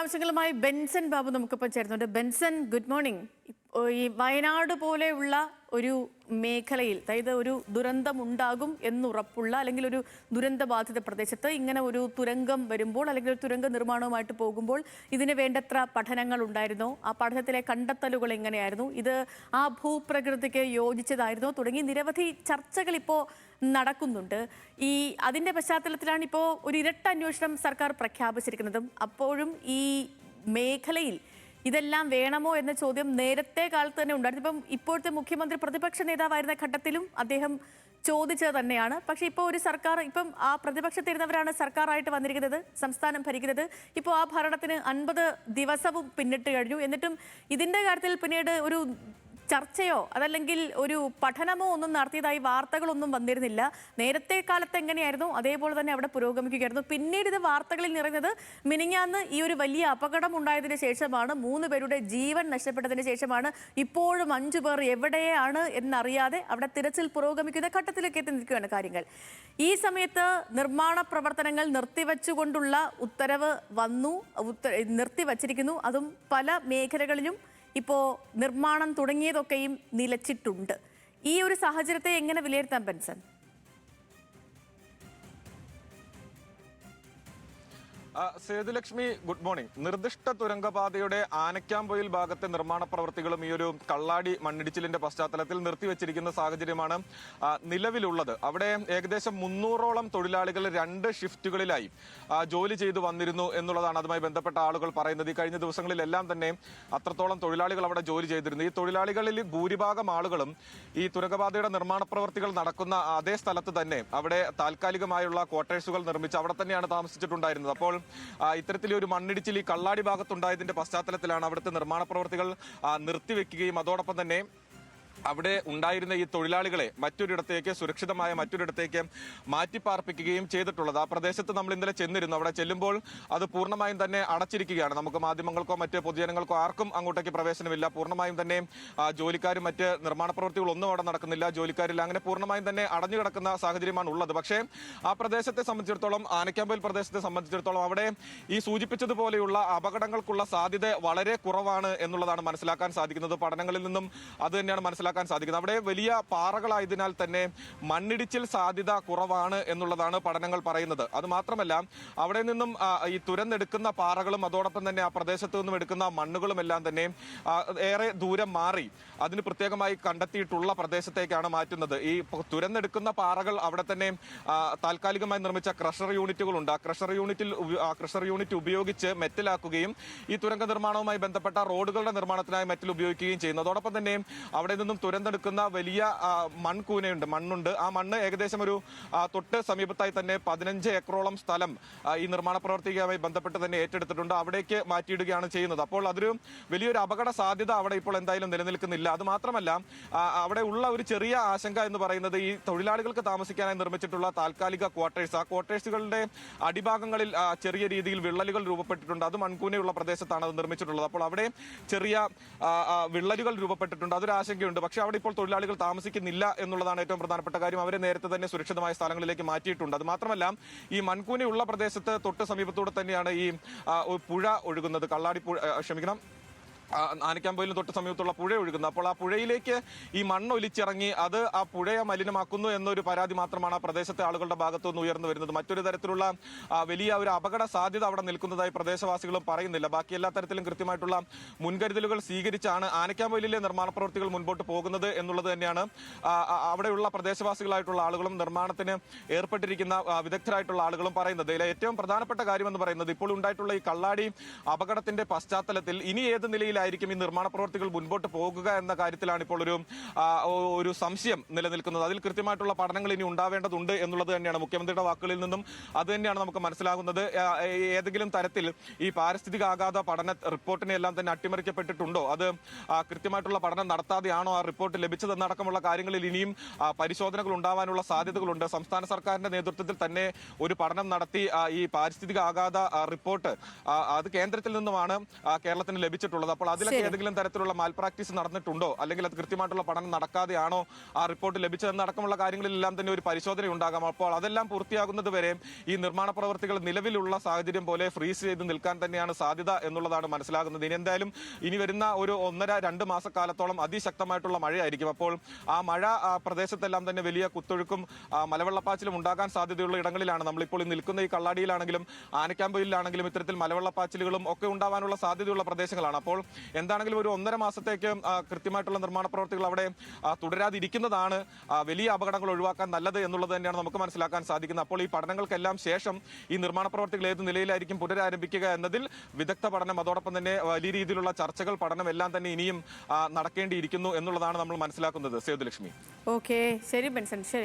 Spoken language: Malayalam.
വിശദാംശങ്ങളുമായി ബെൻസൺ ബാബു നമുക്കിപ്പോൾ ചേരുന്നുണ്ട്. Benson, good morning. ഈ വയനാട് പോലെയുള്ള ഒരു മേഖലയിൽ, അതായത് ഒരു ദുരന്തമുണ്ടാകും എന്നുറപ്പുള്ള അല്ലെങ്കിൽ ഒരു ദുരന്തബാധിത പ്രദേശത്ത് ഇങ്ങനെ ഒരു തുരങ്കം വരുമ്പോൾ അല്ലെങ്കിൽ ഒരു തുരങ്ക നിർമ്മാണവുമായിട്ട് പോകുമ്പോൾ ഇതിന് വേണ്ടത്ര പഠനങ്ങൾ ഉണ്ടായിരുന്നോ? ആ പഠനത്തിലെ കണ്ടെത്തലുകൾ എങ്ങനെയായിരുന്നു? ഇത് ആ ഭൂപ്രകൃതിക്ക് യോജിച്ചതായിരുന്നോ? തുടങ്ങി നിരവധി ചർച്ചകൾ ഇപ്പോൾ നടക്കുന്നുണ്ട്. അതിൻ്റെ പശ്ചാത്തലത്തിലാണ് ഇപ്പോൾ ഒരു ഇരട്ട അന്വേഷണം സർക്കാർ പ്രഖ്യാപിച്ചിരിക്കുന്നതും. അപ്പോഴും ഈ മേഖലയിൽ ഇതെല്ലാം വേണമോ എന്ന ചോദ്യം നേരത്തെ കാലത്ത് തന്നെ ഉണ്ടായിരുന്നു. ഇപ്പോഴത്തെ മുഖ്യമന്ത്രി പ്രതിപക്ഷ നേതാവായിരുന്ന ഘട്ടത്തിലും അദ്ദേഹം ചോദിച്ചത് തന്നെയാണ്. പക്ഷേ ഇപ്പോൾ ഒരു സർക്കാർ, ആ പ്രതിപക്ഷത്തിരുന്നവരാണ് സർക്കാരായിട്ട് വന്നിരിക്കുന്നത്, സംസ്ഥാനം ഭരിക്കുന്നത്. ഇപ്പോൾ ആ ഭരണത്തിന് 50 ദിവസവും പിന്നിട്ട് കഴിഞ്ഞു. എന്നിട്ടും ഇതിൻ്റെ കാര്യത്തിൽ പിന്നീട് ഒരു ചർച്ചയോ അതല്ലെങ്കിൽ ഒരു പഠനമോ ഒന്നും നടത്തിയതായി വാർത്തകളൊന്നും വന്നിരുന്നില്ല. നേരത്തെ കാലത്ത് എങ്ങനെയായിരുന്നു അതേപോലെ തന്നെ അവിടെ പുരോഗമിക്കുകയായിരുന്നു. പിന്നീട് ഇത് വാർത്തകളിൽ നിറഞ്ഞത് മിനിഞ്ഞാന്ന് ഈ ഒരു വലിയ അപകടം ഉണ്ടായതിനു ശേഷമാണ്. 3 പേരുടെ ജീവൻ നഷ്ടപ്പെട്ടതിന് ശേഷമാണ്. ഇപ്പോഴും 5 പേർ എവിടെയാണ് എന്നറിയാതെ അവിടെ തിരച്ചിൽ പുരോഗമിക്കുന്ന ഘട്ടത്തിലേക്ക് എത്തി നിൽക്കുകയാണ് കാര്യങ്ങൾ. ഈ സമയത്ത് നിർമ്മാണ പ്രവർത്തനങ്ങൾ നിർത്തിവെച്ചുകൊണ്ടുള്ള ഉത്തരവ് വന്നു, നിർത്തിവച്ചിരിക്കുന്നു. അതും പല മേഖലകളിലും ഇപ്പോൾ നിർമ്മാണം തുടങ്ങിയതൊക്കെയും നിലച്ചിട്ടുണ്ട്. ഈ ഒരു സാഹചര്യത്തെ എങ്ങനെ വിലയിരുത്താൻ ബെൻസൺ? Sethulakshmi, good morning. നിർദ്ദിഷ്ട തുരങ്കപാതയുടെ ആനക്കാംപൊയിൽ ഭാഗത്തെ നിർമ്മാണ പ്രവൃത്തികളും ഈ ഒരു കള്ളാടി മണ്ണിടിച്ചിലിന്റെ പശ്ചാത്തലത്തിൽ നിർത്തിവെച്ചിരിക്കുന്ന സാഹചര്യമാണ് നിലവിലുള്ളത്. അവിടെ ഏകദേശം 300ഓളം തൊഴിലാളികൾ 2 ഷിഫ്റ്റുകളിലായി ജോലി ചെയ്തു വന്നിരുന്നു എന്നുള്ളതാണ് അതുമായി ബന്ധപ്പെട്ട ആളുകൾ പറയുന്നത്. ഈ കഴിഞ്ഞ ദിവസങ്ങളിലെല്ലാം തന്നെ അത്രത്തോളം തൊഴിലാളികൾ അവിടെ ജോലി ചെയ്തിരുന്നു. ഈ തൊഴിലാളികളിൽ ഭൂരിഭാഗം ആളുകളും ഈ തുരങ്കപാതയുടെ നിർമ്മാണ പ്രവൃത്തികൾ നടക്കുന്ന അതേ സ്ഥലത്ത് തന്നെ അവിടെ താൽക്കാലികമായുള്ള ക്വാർട്ടേഴ്സുകൾ നിർമ്മിച്ച് അവിടെ തന്നെയാണ് താമസിച്ചിട്ടുണ്ടായിരുന്നത്. അപ്പോൾ ഇത്തരത്തിലൊരു മണ്ണിടിച്ചിൽ ഈ കള്ളാടി ഭാഗത്തുണ്ടായതിന്റെ പശ്ചാത്തലത്തിലാണ് അവിടുത്തെ നിർമ്മാണ പ്രവർത്തികൾ നിർത്തിവെക്കുകയും അതോടൊപ്പം തന്നെ അവിടെ ഉണ്ടായിരുന്ന ഈ തൊഴിലാളികളെ സുരക്ഷിതമായ മറ്റൊരിടത്തേക്ക് മാറ്റിപ്പാർപ്പിക്കുകയും ചെയ്തിട്ടുള്ളത്. ആ പ്രദേശത്ത് നമ്മൾ ഇന്നലെ ചെന്നിരുന്നു. അവിടെ ചെല്ലുമ്പോൾ അത് പൂർണ്ണമായും തന്നെ അടച്ചിരിക്കുകയാണ്. നമുക്ക് മാധ്യമങ്ങൾക്കോ മറ്റ് പൊതുജനങ്ങൾക്കോ ആർക്കും അങ്ങോട്ടേക്ക് പ്രവേശനമില്ല. പൂർണ്ണമായും തന്നെ ജോലിക്കാരും മറ്റ് നിർമ്മാണ പ്രവൃത്തികളൊന്നും അവിടെ നടക്കുന്നില്ല. ജോലിക്കാരില്ല. അങ്ങനെ പൂർണ്ണമായും തന്നെ അടഞ്ഞു കിടക്കുന്ന സാഹചര്യമാണ് ഉള്ളത്. പക്ഷേ ആ പ്രദേശത്തെ സംബന്ധിച്ചിടത്തോളം, ആനക്കാംപൊയിൽ പ്രദേശത്തെ സംബന്ധിച്ചിടത്തോളം അവിടെ ഈ സൂചിപ്പിച്ചതുപോലെയുള്ള അപകടങ്ങൾക്കുള്ള സാധ്യത വളരെ കുറവാണ് എന്നുള്ളതാണ് മനസ്സിലാക്കാൻ സാധിക്കുന്നത്. പഠനങ്ങളിൽ നിന്നും അത് തന്നെയാണ് മനസ്സിലാക്കാൻ സാധിക്കുന്നത്. അവിടെ വലിയ പാറകളായതിനാൽ തന്നെ മണ്ണിടിച്ചിൽ സാധ്യത കുറവാണ് എന്നുള്ളതാണ് പഠനങ്ങൾ പറയുന്നത്. അത് മാത്രമല്ല, അവിടെ നിന്നും ഈ തുരന്നെടുക്കുന്ന പാറകളും അതോടൊപ്പം തന്നെ ആ പ്രദേശത്ത് നിന്നും എടുക്കുന്ന മണ്ണുകളും എല്ലാം തന്നെ ഏറെ ദൂരം മാറി അതിന് പ്രത്യേകമായി കണ്ടെത്തിയിട്ടുള്ള പ്രദേശത്തേക്കാണ് മാറ്റുന്നത്. ഈ തുരന്നെടുക്കുന്ന പാറകൾ അവിടെ തന്നെ താൽക്കാലികമായി നിർമ്മിച്ച ക്രഷർ യൂണിറ്റുകളുണ്ട്. ആ ക്രഷർ യൂണിറ്റ് ഉപയോഗിച്ച് മെറ്റലാക്കുകയും ഈ തുരങ്ക നിർമ്മാണവുമായി ബന്ധപ്പെട്ട റോഡുകളുടെ നിർമ്മാണത്തിനായി മെറ്റൽ ഉപയോഗിക്കുകയും ചെയ്യുന്നു. അതോടൊപ്പം തന്നെ അവിടെ നിന്നും തുരന്നെടുക്കുന്ന വലിയ മണ്ണുണ്ട്. ആ മണ്ണ് ഏകദേശം ഒരു തൊട്ട് സമീപത്തായി തന്നെ 15 ഏക്കറോളം സ്ഥലം ഈ നിർമ്മാണ പ്രവർത്തിയുമായി ബന്ധപ്പെട്ട് തന്നെ ഏറ്റെടുത്തിട്ടുണ്ട്. അവിടേക്ക് മാറ്റിയിടുകയാണ് ചെയ്യുന്നത്. അപ്പോൾ അതൊരു വലിയൊരു അപകട സാധ്യത അവിടെ ഇപ്പോൾ എന്തായാലും നിലനിൽക്കുന്നില്ല. അത് മാത്രമല്ല, അവിടെ ഉള്ള ഒരു ചെറിയ ആശങ്ക എന്ന് പറയുന്നത് ഈ തൊഴിലാളികൾക്ക് താമസിക്കാനായി നിർമ്മിച്ചിട്ടുള്ള താൽക്കാലിക ക്വാർട്ടേഴ്സ്, ആ ക്വാർട്ടേഴ്സുകളുടെ അടിഭാഗങ്ങളിൽ ചെറിയ രീതിയിൽ വിള്ളലുകൾ രൂപപ്പെട്ടിട്ടുണ്ട്. അത് മൺകൂനയുള്ള പ്രദേശത്താണ് അത് നിർമ്മിച്ചിട്ടുള്ളത്. അപ്പോൾ അവിടെ ചെറിയ വിള്ളലുകൾ രൂപപ്പെട്ടിട്ടുണ്ട്. അതൊരു ആശങ്കയുണ്ട്. പക്ഷേ അവിടെ ഇപ്പോൾ തൊഴിലാളികൾ താമസിക്കുന്നില്ല എന്നുള്ളതാണ് ഏറ്റവും പ്രധാനപ്പെട്ട കാര്യം. അവരെ നേരത്തെ തന്നെ സുരക്ഷിതമായ സ്ഥലങ്ങളിലേക്ക് മാറ്റിയിട്ടുണ്ട്. അത് മാത്രമല്ല, ഈ മൺകൂനയുള്ള പ്രദേശത്ത് തൊട്ട് സമീപത്തൂടെ തന്നെയാണ് ഈ പുഴ ഒഴുകുന്നത്. ആനക്കാംപൊയിലിന് തൊട്ട് സമീപത്തുള്ള പുഴ ഒഴുകുന്നത്. അപ്പോൾ ആ പുഴയിലേക്ക് ഈ മണ്ണ് ഒലിച്ചിറങ്ങി അത് ആ പുഴയെ മലിനമാക്കുന്നു എന്നൊരു പരാതി മാത്രമാണ് ആ പ്രദേശത്തെ ആളുകളുടെ ഭാഗത്തുനിന്ന് ഉയർന്നു വരുന്നത്. മറ്റൊരു തരത്തിലുള്ള വലിയ ഒരു അപകട സാധ്യത അവിടെ നിൽക്കുന്നതായി പ്രദേശവാസികളും പറയുന്നില്ല. ബാക്കി എല്ലാ തരത്തിലും കൃത്യമായിട്ടുള്ള മുൻകരുതലുകൾ സ്വീകരിച്ചാണ് ആനക്കാംപൊയിലിലെ നിർമ്മാണ പ്രവൃത്തികൾ മുൻപോട്ട് പോകുന്നത് എന്നുള്ളത് തന്നെയാണ് അവിടെയുള്ള പ്രദേശവാസികളായിട്ടുള്ള ആളുകളും നിർമ്മാണത്തിന് ഏർപ്പെട്ടിരിക്കുന്ന വിദഗ്ധരായിട്ടുള്ള ആളുകളും പറയുന്നത്. ഇതിലെ ഏറ്റവും പ്രധാനപ്പെട്ട കാര്യമെന്ന് പറയുന്നത്, ഇപ്പോൾ ഉണ്ടായിട്ടുള്ള ഈ കള്ളാടി അപകടത്തിന്റെ പശ്ചാത്തലത്തിൽ ഇനി ഏത് നിലയിൽ ായിരിക്കും ഈ നിർമ്മാണ പ്രവർത്തികൾ മുൻപോട്ട് പോകുക എന്ന കാര്യത്തിലാണ് ഇപ്പോൾ ഒരു സംശയം നിലനിൽക്കുന്നത്. അതിൽ കൃത്യമായിട്ടുള്ള പഠനങ്ങൾ ഇനി ഉണ്ടാവേണ്ടതുണ്ട് എന്നുള്ളത് തന്നെയാണ് മുഖ്യമന്ത്രിയുടെ വാക്കുകളിൽ നിന്നും അത് തന്നെയാണ് നമുക്ക് മനസ്സിലാകുന്നത്. ഏതെങ്കിലും തരത്തിൽ ഈ പാരിസ്ഥിതിക ആഘാത പഠന റിപ്പോർട്ടിനെ എല്ലാം തന്നെ അട്ടിമറിക്കപ്പെട്ടിട്ടുണ്ടോ, അത് കൃത്യമായിട്ടുള്ള പഠനം നടത്താതെയാണോ ആ റിപ്പോർട്ട് ലഭിച്ചതെന്നടക്കമുള്ള കാര്യങ്ങളിൽ ഇനിയും പരിശോധനകൾ ഉണ്ടാവാനുള്ള സാധ്യതകളുണ്ട്. സംസ്ഥാന സർക്കാരിന്റെ നേതൃത്വത്തിൽ തന്നെ ഒരു പഠനം നടത്തി ഈ പാരിസ്ഥിതിക ആഘാത റിപ്പോർട്ട് അത് കേന്ദ്രത്തിൽ നിന്നുമാണ് കേരളത്തിന് ലഭിച്ചിട്ടുള്ളത്. അപ്പോൾ അപ്പോൾ അതിലൊക്കെ ഏതെങ്കിലും തരത്തിലുള്ള മാൽ പ്രാക്ടീസ് നടന്നിട്ടുണ്ടോ, അല്ലെങ്കിൽ അത് കൃത്യമായിട്ടുള്ള പഠനം നടക്കാതെയാണോ ആ റിപ്പോർട്ട് ലഭിച്ചതെന്ന് അടക്കമുള്ള കാര്യങ്ങളിലെല്ലാം തന്നെ ഒരു പരിശോധന ഉണ്ടാകാം. അപ്പോൾ അതെല്ലാം പൂർത്തിയാകുന്നത് വരെ ഈ നിർമ്മാണ പ്രവർത്തികൾ നിലവിലുള്ള സാഹചര്യം പോലെ ഫ്രീസ് ചെയ്ത് നിൽക്കാൻ തന്നെയാണ് സാധ്യത എന്നുള്ളതാണ് മനസ്സിലാകുന്നത്. ഇനി എന്തായാലും ഇനി വരുന്ന ഒരു 1.5-2 മാസക്കാലത്തോളം അതിശക്തമായിട്ടുള്ള മഴയായിരിക്കും. അപ്പോൾ ആ മഴ പ്രദേശത്തെല്ലാം തന്നെ വലിയ കുത്തൊഴുക്കും മലവെള്ളപ്പാച്ചിലും ഉണ്ടാകാൻ സാധ്യതയുള്ള ഇടങ്ങളിലാണ് നമ്മളിപ്പോൾ നിൽക്കുന്ന. ഈ കള്ളാടിയിലാണെങ്കിലും ആനക്കാമ്പൊയിലാണെങ്കിലും ഇത്തരത്തിൽ മലവെള്ളപ്പാച്ചിലുകളും ഒക്കെ ഉണ്ടാവാനുള്ള സാധ്യതയുള്ള പ്രദേശങ്ങളാണ്. അപ്പോൾ എന്താണെങ്കിലും ഒരു 1.5 മാസത്തേക്ക് കൃത്യമായിട്ടുള്ള നിർമ്മാണ പ്രവർത്തികൾ അവിടെ തുടരാതിരിക്കുന്നതാണ് വലിയ അപകടങ്ങൾ ഒഴിവാക്കാൻ നല്ലത് എന്നുള്ളത് തന്നെയാണ് നമുക്ക് മനസ്സിലാക്കാൻ സാധിക്കുന്നത്. അപ്പോൾ ഈ പഠനങ്ങൾക്കെല്ലാം ശേഷം ഈ നിർമ്മാണ പ്രവർത്തികൾ ഏത് നിലയിലായിരിക്കും പുനരാരംഭിക്കുക എന്നതിൽ വിദഗ്ധ പഠനം, അതോടൊപ്പം തന്നെ വലിയ രീതിയിലുള്ള ചർച്ചകൾ, പഠനം എല്ലാം തന്നെ ഇനിയും നടക്കേണ്ടിയിരിക്കുന്നു എന്നുള്ളതാണ് നമ്മൾ മനസ്സിലാക്കുന്നത്. സേതുലക്ഷ്മി. ഓക്കെ, ശരി ബെൻസൺ, ശരി.